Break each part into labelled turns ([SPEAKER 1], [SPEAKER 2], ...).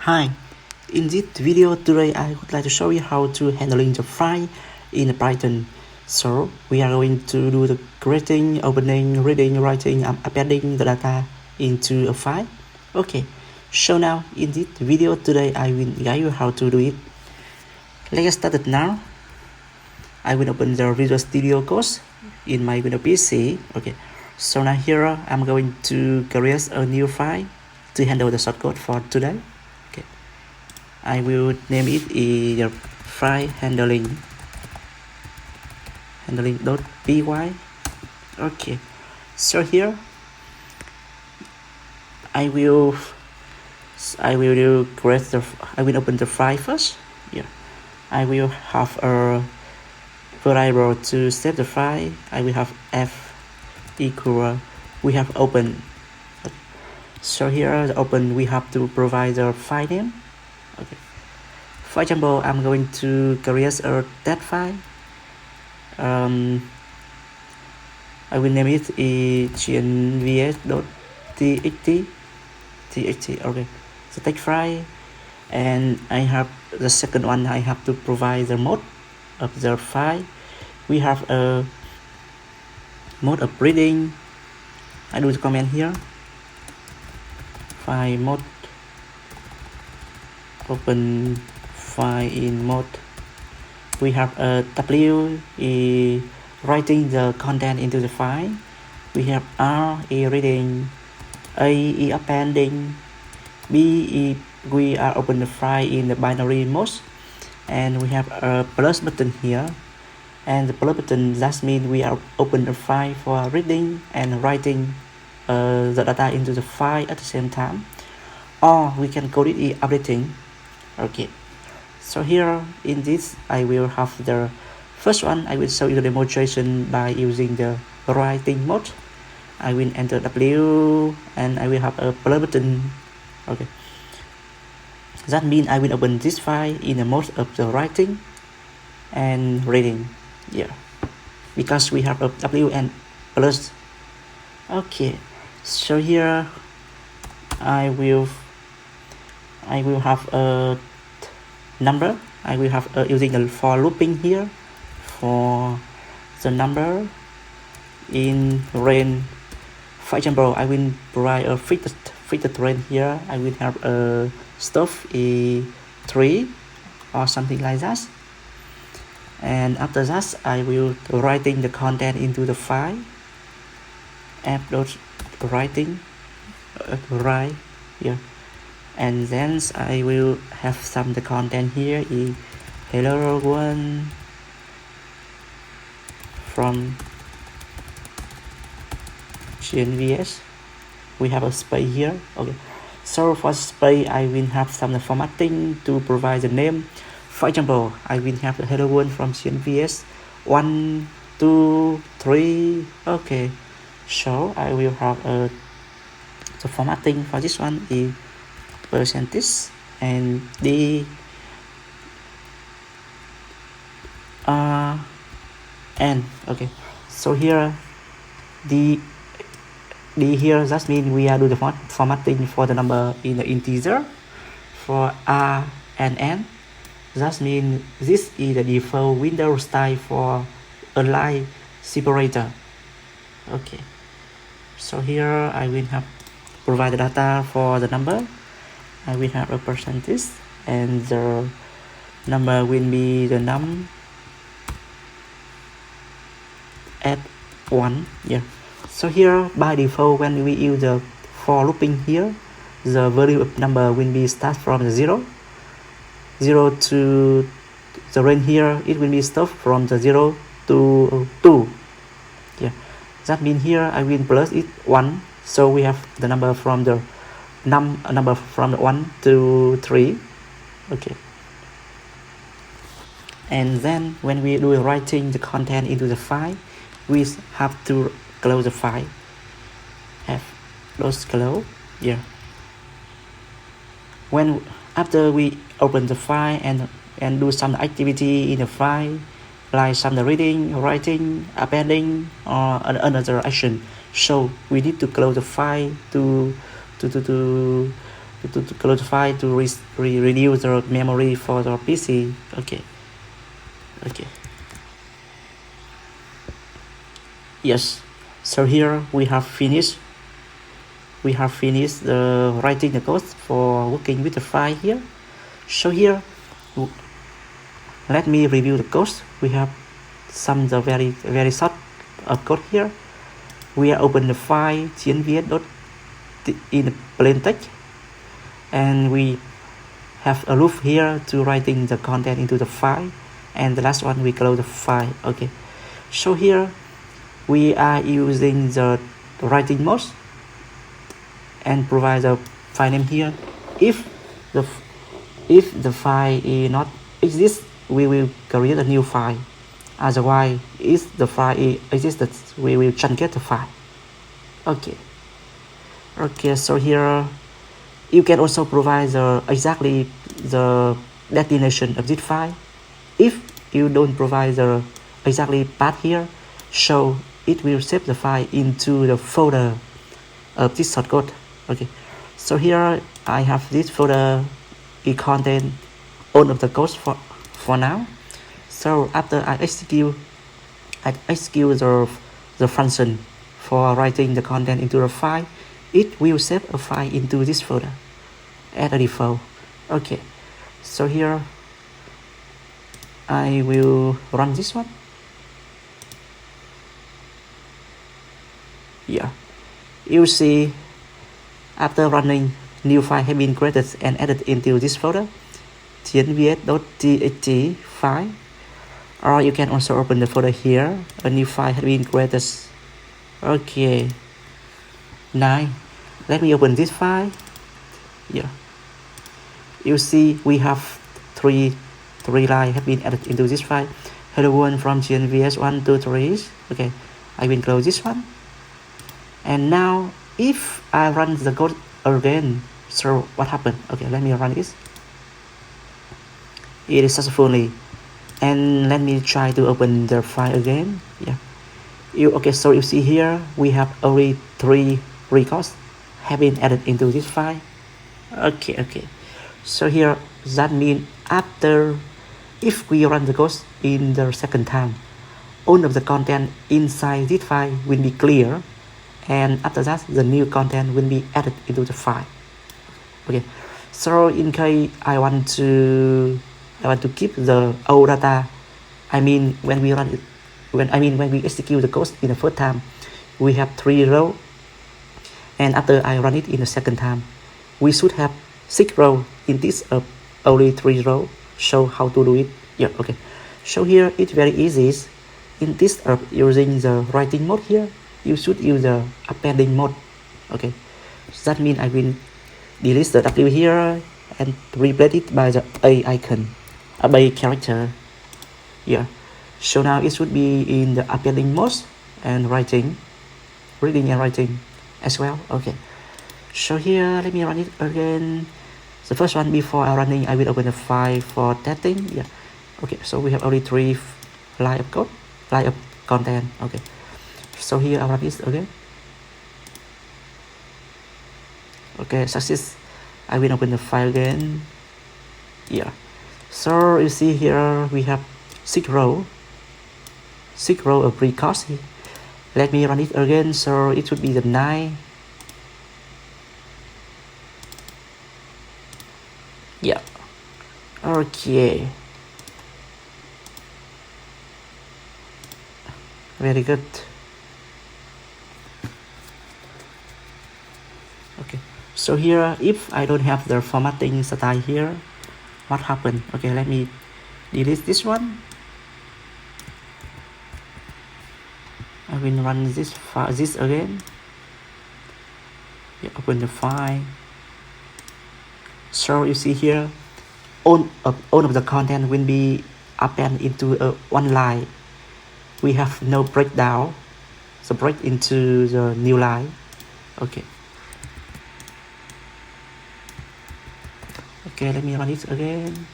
[SPEAKER 1] Hi, in this video today I would like to show you how to handling the file in Python. So we are going to do the creating, opening, reading, writing, and appending the data into a file. Okay, so now in this video today I will guide you how to do it. Let's start it now. I will open the Visual Studio Code in my Windows PC. Okay, so now here I'm going to create a new file to handle the shortcode for today. I will name it the file handling.py. Okay, so here I will open the file first. Yeah, I will have a variable to save the file. I will have f equal we have open. So here the open we have to provide the file name. Okay. For example, I'm going to create a test file. I will name it gnvs.txt. Okay, the text file, and I have the second one. I have to provide the mode of the file. We have a mode of reading. I do the command here. File mode. Open file in mode. We have a W writing the content into the file. We have R reading, A appending, B we are open the file in the binary mode, and we have a plus button here. And the plus button that means we are open the file for reading and writing the data into the file at the same time, or we can call it updating. Okay, so here in this I will have the first one. I will show you the demonstration by using the writing mode. I will enter W and I will have a plus button. Okay, that means I will open this file in the mode of the writing and reading. Yeah, because we have a W and plus. Okay, so here I will have a number. I will have using the for looping here for the number in range. For example, I will provide a fixed range here. I will have a stuff 3 or something like that. And after that, I will writing the content into the file. App.writing write here. And then I will have some the content here is hello one from GNVS. We have a space here. Okay, so for space I will have some formatting to provide the name. For example, I will have the hello one from GNVS 1 2 3. Okay, so I will have the formatting for this one is percentage and the and okay, so here the here that means we are doing the formatting for the number in the integer for R and N. That means this is the default window style for a line separator. Okay, so here I will have provide the data for the number. I will have a percentage and the number will be the num at 1. Yeah, so here by default when we use the for looping here, the value of number will be start from the 0 to the range here. It will be start from the 0 to 2. Yeah, that means here I will plus it 1, so we have the number from the number from the 1 to 3. Okay, and then when we do writing the content into the file, we have to close the file. Have those close. Yeah, when after we open the file and do some activity in the file, like some reading, writing, appending, or another action, so we need to close the file to to close the file to reduce the memory for the PC. Okay. Yes, so here we have finished the writing the code for working with the file here. So here let me review the code. We have some the very short code here. We are open the file .vs in plain text, and we have a loop here to writing the content into the file, and the last one we close the file. Okay, so here we are using the writing mode and provide the file name here. If the file is not exist, we will create a new file. Otherwise, if the file exists, we will truncate the file. Okay, so here you can also provide exactly the destination of this file. If you don't provide the exactly path here, so it will save the file into the folder of this shortcode. Okay, so here I have this folder. It contains all of the code for now. So after I execute the function for writing the content into the file, it will save a file into this folder as a default. Okay, so here I will run this one. Yeah, you see after running, new file has been created and added into this folder, .vs.txt file. Or you can also open the folder here. A new file has been created. Okay, now let me open this file. Yeah, you see we have three lines have been added into this file. Hello one from GNVS 1 2 3. Okay, I will close this one. And now if I run the code again, so what happened? Okay, let me run this. It is successfully. And let me try to open the file again. Yeah, okay, so you see here we have only 3 records have been added into this file. Okay, so here that means after, if we run the code in the second time, all of the content inside this file will be clear, and after that the new content will be added into the file. Okay, so in case I want to keep the old data, I mean when we run it, when we execute the code in the first time, we have 3 rows, and after I run it in the second time, we should have 6 rows in this only 3 rows. Show how to do it. Yeah, okay, so here it's very easy. In this using the writing mode here, you should use the appending mode. Okay, that means I will delete the W here and replace it by the A icon, by character. Yeah, so now it should be in the appending mode and reading and writing as well. Okay, so here let me run it again. The first one, before I running, I will open the file for testing. Yeah, okay, so we have only 3 line of code, line of content. Okay, so here I run this again. Okay, success. I will open the file again. Yeah, so you see here we have 6 rows of records. Let me run it again, so it should be the 9. Yeah, okay, very good. Okay, so here if I don't have the formatting style here, what happened? Okay, let me delete this one. I will run this again. Yeah, open the file. So you see here all of the content will be append into one line. We have no breakdown, so break into the new line. Okay, let me run it again.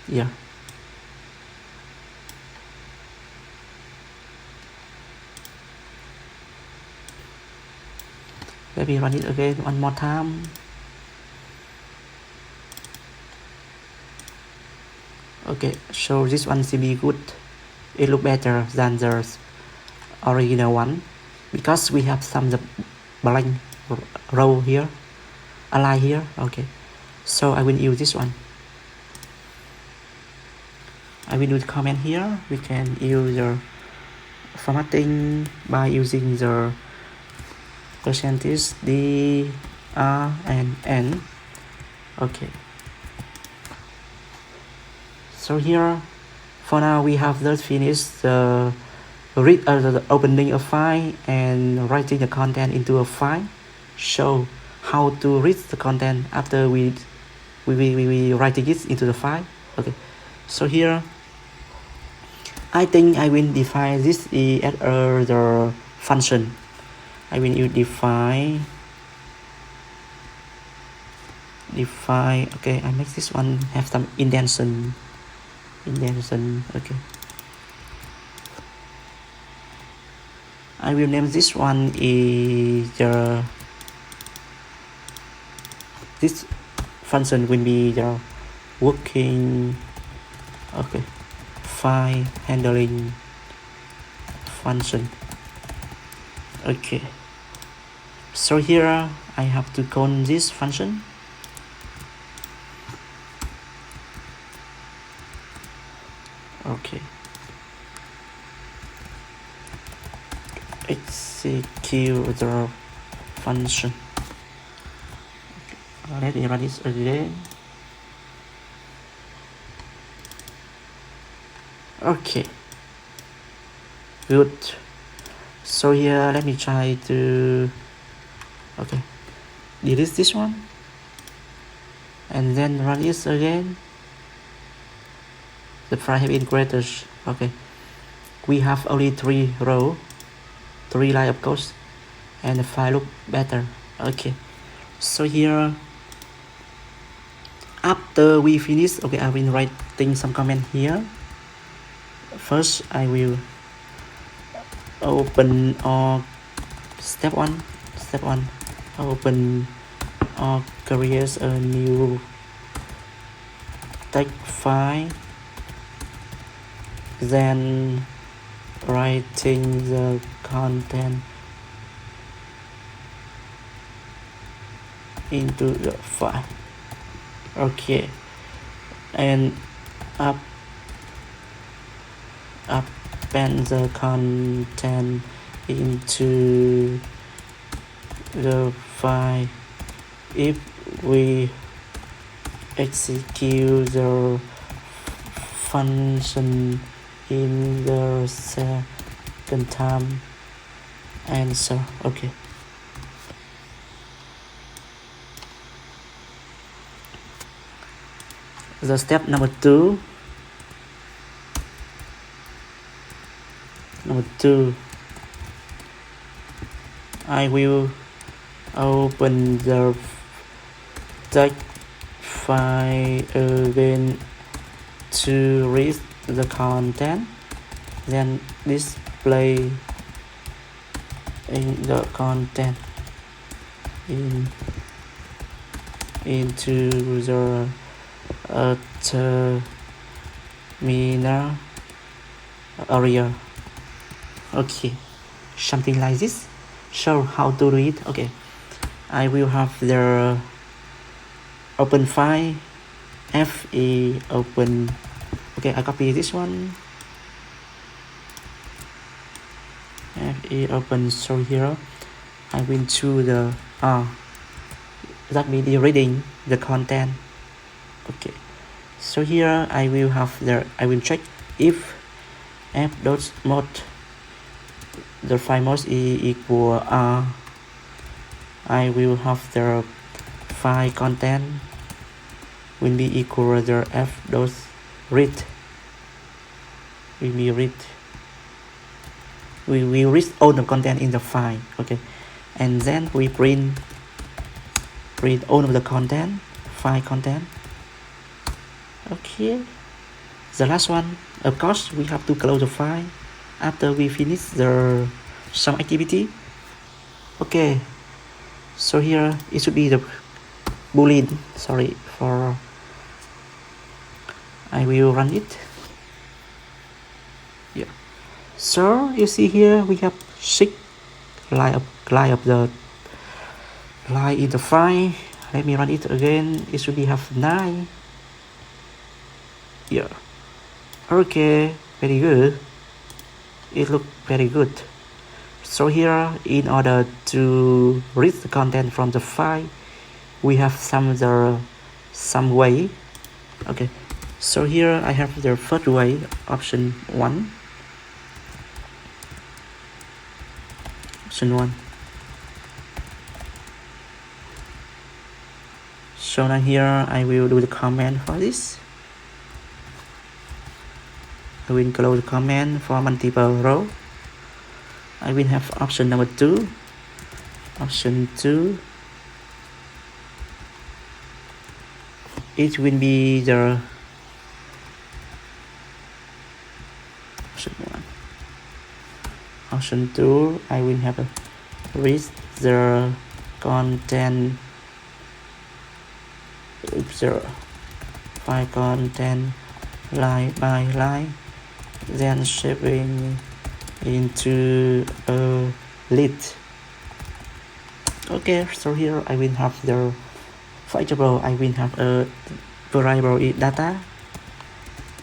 [SPEAKER 1] Yeah, Let me run it again one more time. Okay, so this one seems to be good. It looks better than the original one because we have some the blank row here, a line here. Okay, so I will use this one. I will do the comment here. We can use the formatting by using the percentage D, R, and N. Okay. So here, for now, we have just finished the the opening a file and writing the content into a file. Show how to read the content after we writing it into the file. Okay. So here, I think I will define this as the function. I will define. Okay, I make this one have some indentation. Okay. I will name this one is this function will be the working. Okay. File handling function. Okay, so here I have to call this function. Okay, execute the function. Okay. Let me run this again. Okay, good. So here, let me try to, okay, delete this one and then run this again. The file have been created. Okay, we have only 3 rows, 3 lines of code, and the file look better. Okay, so here, after we finish, okay, I will writing some comment here. First, I will open or step one, open or create a new text file, then writing the content into the file. Okay, and append the content into the file. If we execute the function in the second time, answer. Okay. The step number 2. I will open the text file again to read the content, then display in the content into the terminal area. Okay, something like this. Show how to read. Okay, I will have the open file fe open. Okay, I copy this one. Fe open. So here I will choose the that means reading the content. Okay, so here I will have I will check if f.mode the file mode is equal r. I will have the file content will be equal to f.read. We will read. We will read all the content in the file. Okay, and then we print all of the content, file content. Okay, the last one, of course, we have to close the file after we finish some activity. Okay, So here it should be the boolean. Sorry for, I will run it. Yeah. So you see here we have 6 line of the line in the file. Let me run it again. It should be have 9. Yeah. Okay, very good. It look very good. So here, in order to read the content from the file, we have some way. Okay. So here I have the first way, option 1. Option 1. So now here I will do the comment for this. I will close the comment for multiple row. I will have option number 2. Option 2. It will be the option 1. Option 2. I will have a read the content. The file content line by line, then shaping into a list. Okay, so here I will have the, for example, I will have a variable data.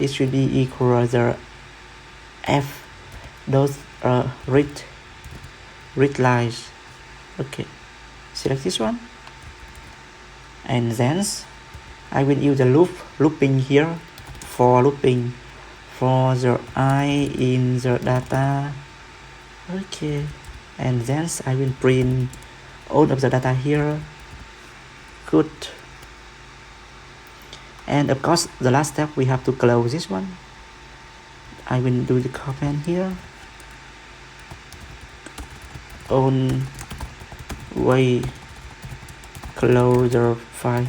[SPEAKER 1] It should be equal to the f those read lines. Okay, select this one, and then I will use the looping here for looping for the I in the data. Okay, and then I will print all of the data here. Good. And of course the last step, we have to close this one. I will do the comment here. On way close the file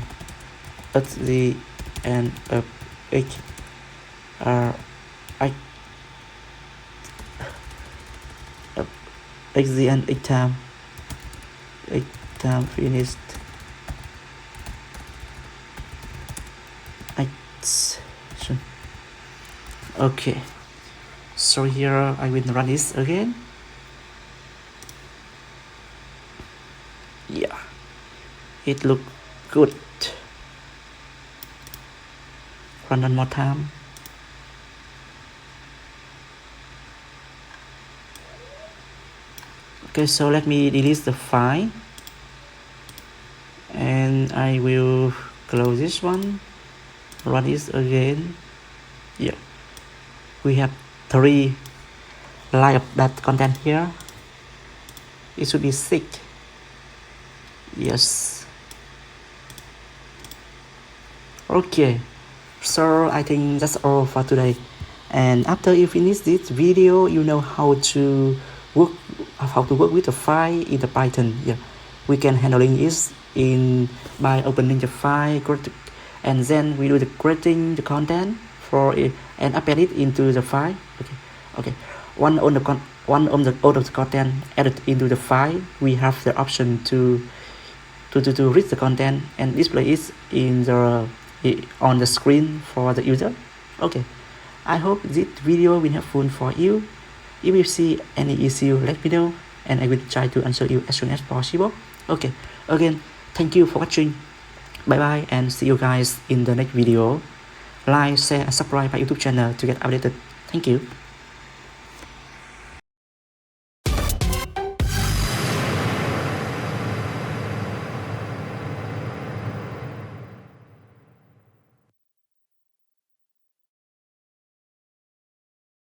[SPEAKER 1] at the end of H R I at the end of time finished. Okay, so here I will run this again. Yeah, it look good. Run one more time. Okay, so let me delete the file, and I will close this one, run this again. Yeah, we have 3 lines of that content here. It should be 6. Yes. Okay, so I think that's all for today. And after you finish this video, you know how to work with the file in the Python. Yeah, we can handling it in by opening the file, and then we do the creating the content for it and append it into the file. Okay. One of the content added into the file, we have the option to read the content and display it in the on the screen for the user. Okay, I hope this video will be helpful for you. If you see any issue, let me know, and I will try to answer you as soon as possible. Okay, again, thank you for watching. Bye bye, and see you guys in the next video. Like, share, and subscribe my YouTube channel to get updated. Thank you.